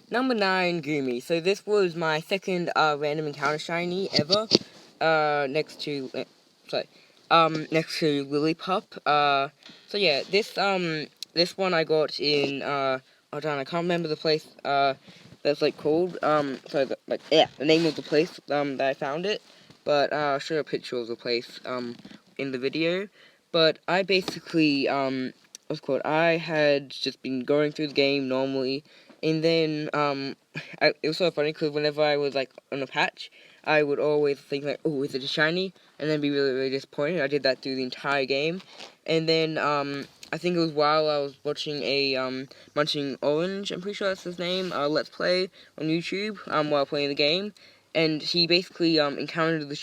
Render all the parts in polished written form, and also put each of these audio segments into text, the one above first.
Number 9, Goomy. So this was my second random encounter shiny ever. Next to next to Lillipup. So yeah, this one I got in oh darn, I can't remember the place that's like called. The name of the place that I found it. But I'll show a picture of the place in the video. But I basically what's it called? I had just been going through the game normally, and then it was so funny because whenever I was like on a patch, I would always think like, oh, is it a shiny? And then be really, really disappointed. I did that through the entire game. And then I think it was while I was watching a Munching Orange, I'm pretty sure that's his name, Let's Play on YouTube while playing the game. And he basically encountered a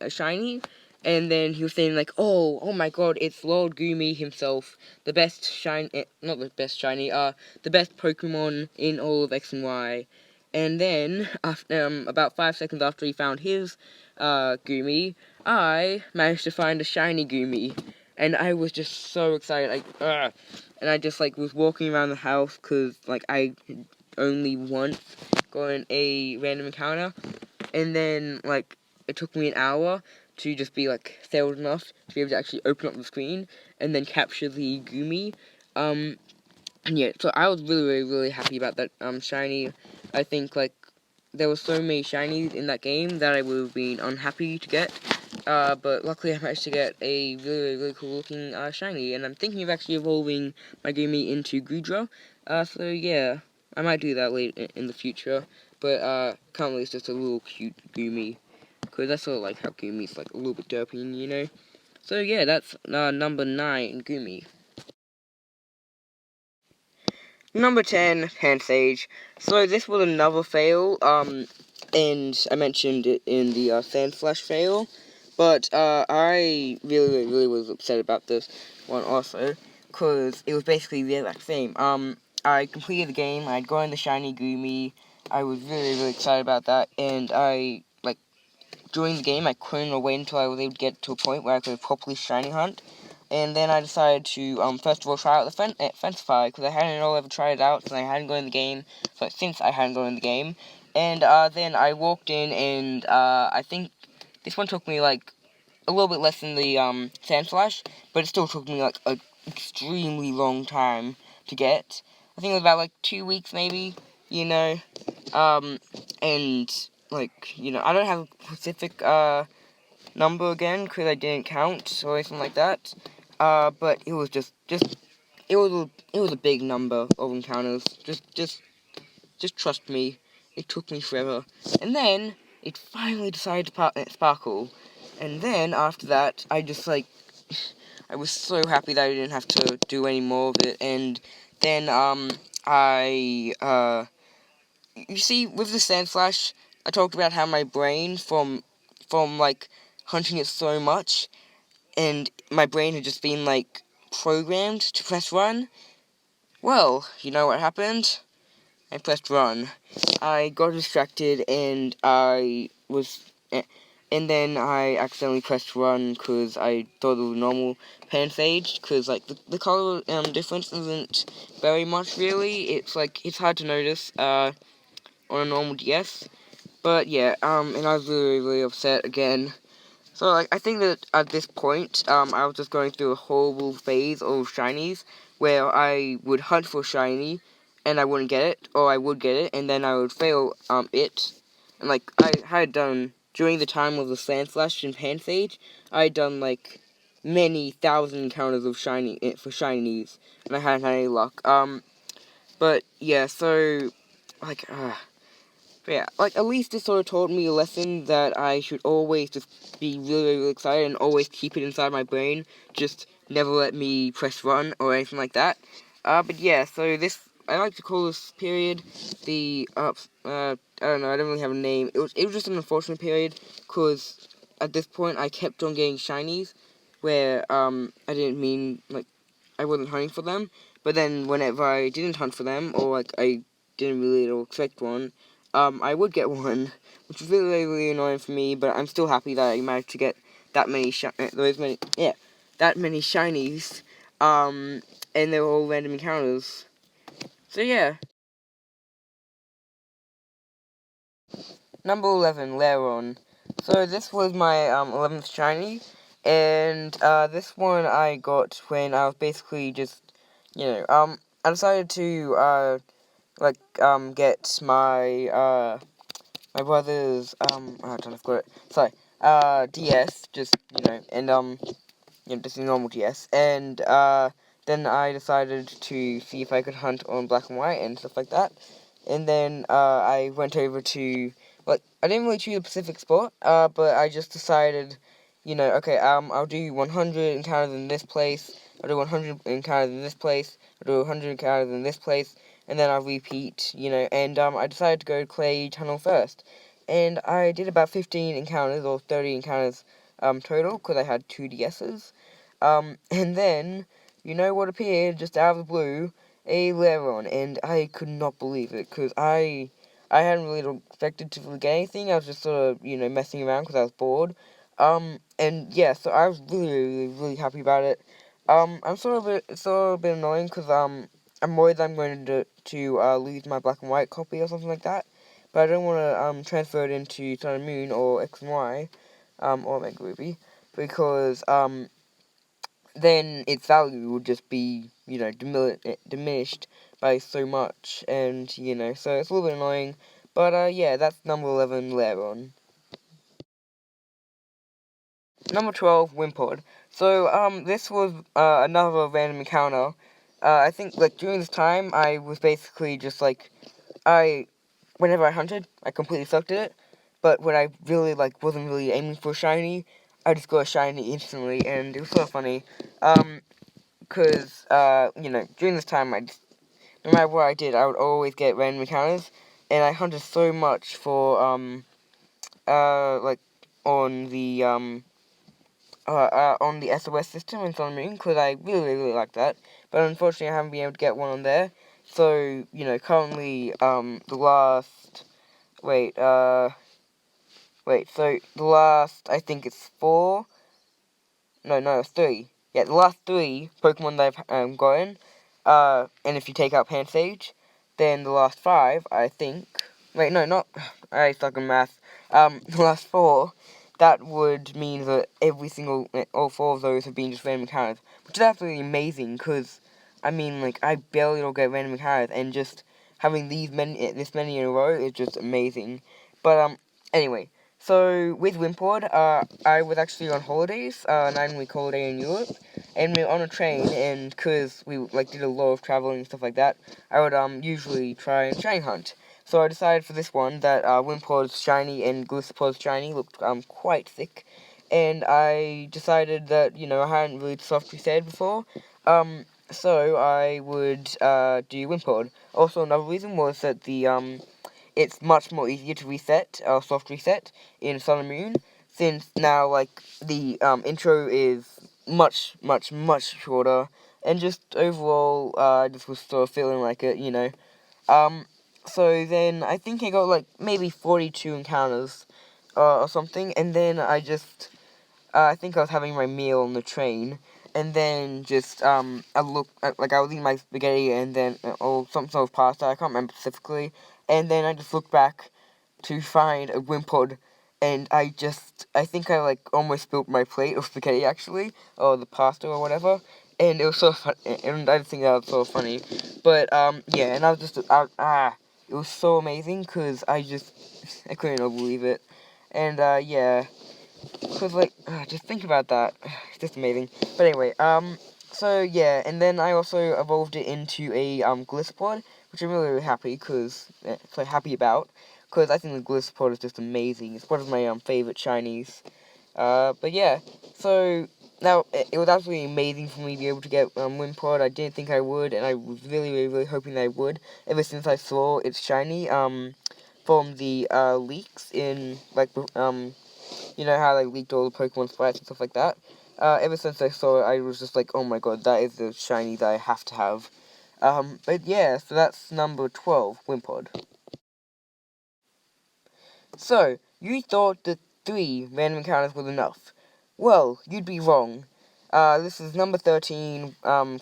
shiny, and then he was saying like, oh my god, it's Lord Goomy himself, the best not the best shiny, the best Pokemon in all of X and Y. And then, after, about 5 seconds after he found his Goomy, I managed to find a shiny Goomy, and I was just so excited, and I just like was walking around the house because like I only once got a random encounter, and then like it took me an hour to just be like settled enough to be able to actually open up the screen and then capture the Goomy. And yeah, so I was really, really, really happy about that shiny. I think like there were so many shinies in that game that I would have been unhappy to get. But luckily I managed to get a really, really, really cool looking shiny, and I'm thinking of actually evolving my Goomy into Goodra. So yeah, I might do that later in the future. But currently it's just a little cute Goomy, because I sort of like how Goomy's like a little bit derpy, you know. So yeah, that's number 9, Goomy. Number 10, Pansage. So this was another fail, and I mentioned it in the Sandslash fail, but I really, really was upset about this one also, because it was basically the exact same. I completed the game, I'd gotten the shiny Goomy, I was really, really excited about that, and during the game, I couldn't wait until I was able to get to a point where I could properly shiny hunt. And then I decided to, first of all, try out the Fentify, because I hadn't ever tried it out, since I hadn't gone in the game, And, then I walked in, and, I think this one took me, like, a little bit less than the, Sandslash, but it still took me, like, an extremely long time to get. I think it was about, like, 2 weeks, maybe, you know, and, like, I don't have a specific, number again, because I didn't count, or anything like that, but it was it was a big number of encounters. Just trust me, it took me forever. And then, it finally decided to sparkle, and then, after that, I was so happy that I didn't have to do any more of it, and then, you see, with the Sandslash, I talked about how my brain, like, hunting it so much, and my brain had just been, like, programmed to press run. Well, you know what happened? I pressed run. I got distracted, and and then I accidentally pressed run, because I thought it was normal Pansage, because, like, the color, difference isn't very much, really. It's hard to notice, on a normal DS. But yeah, and I was really, really upset again. So, like, I think that at this point, I was just going through a horrible phase of shinies, where I would hunt for shiny, and I wouldn't get it, or I would get it, and then I would fail, it. And, like, I had done, during the time of the Sandslash and Pansage, I had done, like, many thousand encounters of for shinies, and I hadn't had any luck. But, yeah, so, like, but yeah, like, at least it sort of taught me a lesson that I should always just be really, really excited and always keep it inside my brain. Just never let me press run or anything like that. But yeah, so I like to call this period I don't know, I don't really have a name. It was just an unfortunate period, because at this point I kept on getting shinies, where, I didn't mean, like, I wasn't hunting for them, but then whenever I didn't hunt for them, or, like, I didn't really expect one, I would get one, which was really, really annoying for me, but I'm still happy that I managed to get that many that many shinies, and they were all random encounters. So yeah. Number 11, Lairon. So this was my 11th shiny, and this one I got when I was basically just, I decided to get my brother's I don't know if I got it. Sorry, DS, just and just a normal DS, and then I decided to see if I could hunt on black and white and stuff like that. And then I went over to, I didn't really choose a specific spot, but I just decided, okay, I'll do 100 encounters in this place, I'll do 100 encounters in this place, I'll do 100 encounters in this place, and then I'll repeat, and I decided to go to Clay Tunnel first. And I did about 15 encounters, or 30 encounters total, because I had 2 DSs. And then, what appeared just out of the blue? A Lairon, and I could not believe it, because I hadn't really expected to really get anything. I was just sort of, messing around because I was bored. And yeah, so I was really, really, really happy about it. I'm it's sort of a bit annoying because, I'm worried that I'm going to lose my black and white copy or something like that. But I don't want to, transfer it into Sun and Moon or X and Y, or Mega Ruby, because, then its value would just be, diminished by so much, and, so it's a little bit annoying, but, yeah, that's number 11, Lairon. Number 12, Wimpod. So, this was, another random encounter. I think, during this time, I was basically just, whenever I hunted, I completely sucked at it, but when I really, wasn't really aiming for a shiny, I just got a shiny instantly, and it was so funny. Because, during this time, no matter what I did, I would always get random encounters, and I hunted so much for, on the, on the SOS system in Sun Moon, because I really, really like that, but unfortunately I haven't been able to get one on there, so, currently, so the last, I think it's 4, no, it's 3. Yeah, the last 3 Pokemon that I've gotten, and if you take out Pansage, then the last 5, I think, wait, no, not, I suck in math, the last 4, that would mean that all 4 of those have been just random encounters, which is absolutely amazing, because, I mean, I barely don't get random encounters, and just having this many in a row is just amazing, but, anyway, so, with Wimpod, I was actually on holidays, a 9-week holiday in Europe, and we were on a train, and because we, did a lot of traveling and stuff like that, I would, usually try and shiny hunt. So I decided for this one that, Wimpod's shiny and Glissad's shiny looked, quite thick, and I decided that, I hadn't really soft reset before, so I would, do Wimpod. Also, another reason was that it's much more easier to reset, soft reset, in Sun and Moon, since now, the, intro is much, much, much shorter, and just overall, I just was sort of feeling like it, so then, I think I got, maybe 42 encounters, or something, and then I think I was having my meal on the train, and then just, I was eating my spaghetti, and then, or some sort of pasta, I can't remember specifically, and then I just looked back to find a Wimpod, and I think I, almost spilled my plate of spaghetti, actually, or the pasta or whatever, and it was so fun, and I think that was so funny, but, yeah, and I was just, it was so amazing, because I couldn't believe it, and, yeah, because, just think about that. It's just amazing. But anyway, so, yeah, and then I also evolved it into a, Gliscod, which I'm really, really happy, happy about, because I think the Gliscod is just amazing. It's one of my, favorite shinies. But yeah, so, now, it was absolutely amazing for me to be able to get, Wimpod. I didn't think I would, and I was really, really, really hoping that I would, ever since I saw its shiny, from the, leaks in, you know how they leaked all the Pokemon sprites and stuff like that? Ever since I saw it, I was just like, oh my god, that is the shiny that I have to have. But yeah, so that's number 12, Wimpod. So, you thought that 3 random encounters was enough. Well, you'd be wrong. This is number 13, I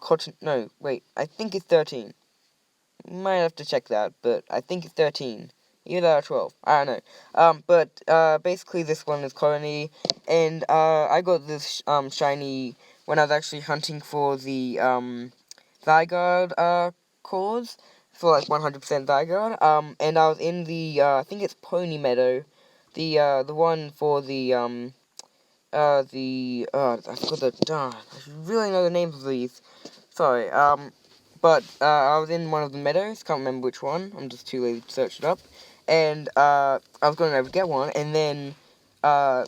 think it's 13. Might have to check that, but I think it's 13. Either that or 12. I don't know. But basically this one is Colony, and I got this shiny when I was actually hunting for the Zygarde cores for like 100% Zygarde. And I was in the I think it's Pony Meadow, the one for I forgot I should really know the names of these. Sorry. But I was in one of the meadows, can't remember which one, I'm just too lazy to search it up, and, I was going over to get one, and then, I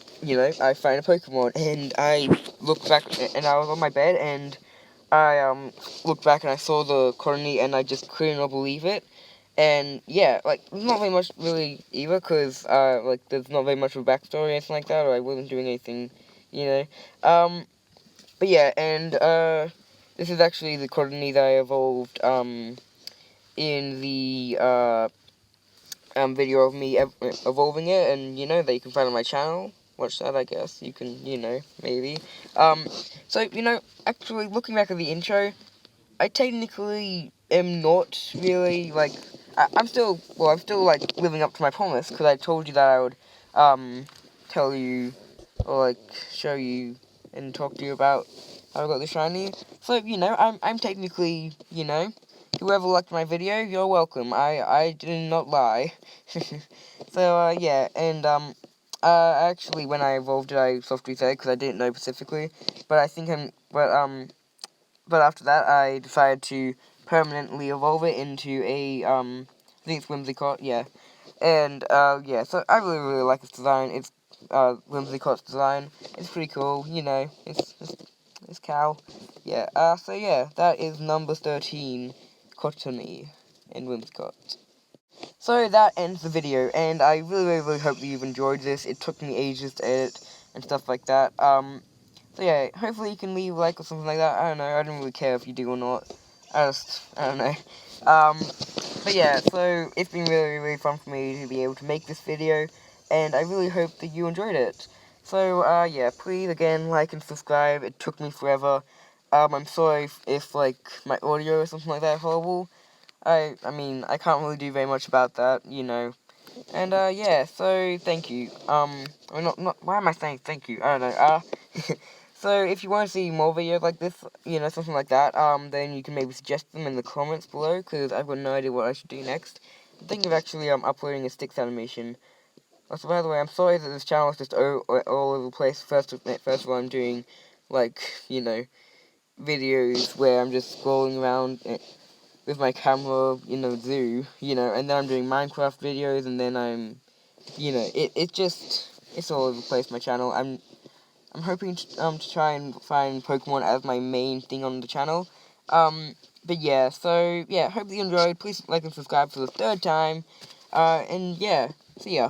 found a Pokemon, and I looked back, and I was on my bed, and I, looked back, and I saw the colony, and I just could not believe it, and, yeah, like, there's not very much, really, either, because, there's not very much of a backstory or anything like that, or I wasn't doing anything, but yeah, and, this is actually the colony that I evolved, in the, video of me evolving it, and, that you can find on my channel. Watch that, I guess. You can, maybe. So, actually, looking back at the intro, I technically am not really, like, I'm still, like, living up to my promise, because I told you that I would, tell you, or, like, show you, and talk to you about how I got the shiny. So, I'm technically, whoever liked my video, you're welcome. I did not lie. So, yeah, and, actually, when I evolved it, I soft reset because I didn't know specifically, but I think but after that, I decided to permanently evolve it into a, I think it's Whimsicott, yeah. And, yeah, so I really, really like its design. It's, Whimsicott's design. It's pretty cool, it's Cal. Yeah, so yeah, that is number 13, Cottony in Whimsicott. So that ends the video, and I really, really, really hope that you've enjoyed this. It took me ages to edit and stuff like that. So yeah, hopefully you can leave a like or something like that. I don't know, I don't really care if you do or not. I don't know. But yeah, so it's been really, really fun for me to be able to make this video, and I really hope that you enjoyed it. So, yeah, please, again, like and subscribe. It took me forever. I'm sorry if like, my audio or something like that is horrible. I mean, I can't really do very much about that, And, yeah, so, thank you. Why am I saying thank you? I don't know, So, if you want to see more videos like this, something like that, then you can maybe suggest them in the comments below, because I've got no idea what I should do next. I'm thinking of actually, uploading a Sticks animation. Also, by the way, I'm sorry that this channel is just all over the place. First of all, I'm doing, like, videos where I'm just scrolling around with my camera in a zoo, and then I'm doing Minecraft videos, and then I'm, it's all over the place, my channel. I'm hoping to try and find Pokemon as my main thing on the channel. But yeah, so, yeah, hope you enjoyed. Please like and subscribe for the third time. And yeah, see ya.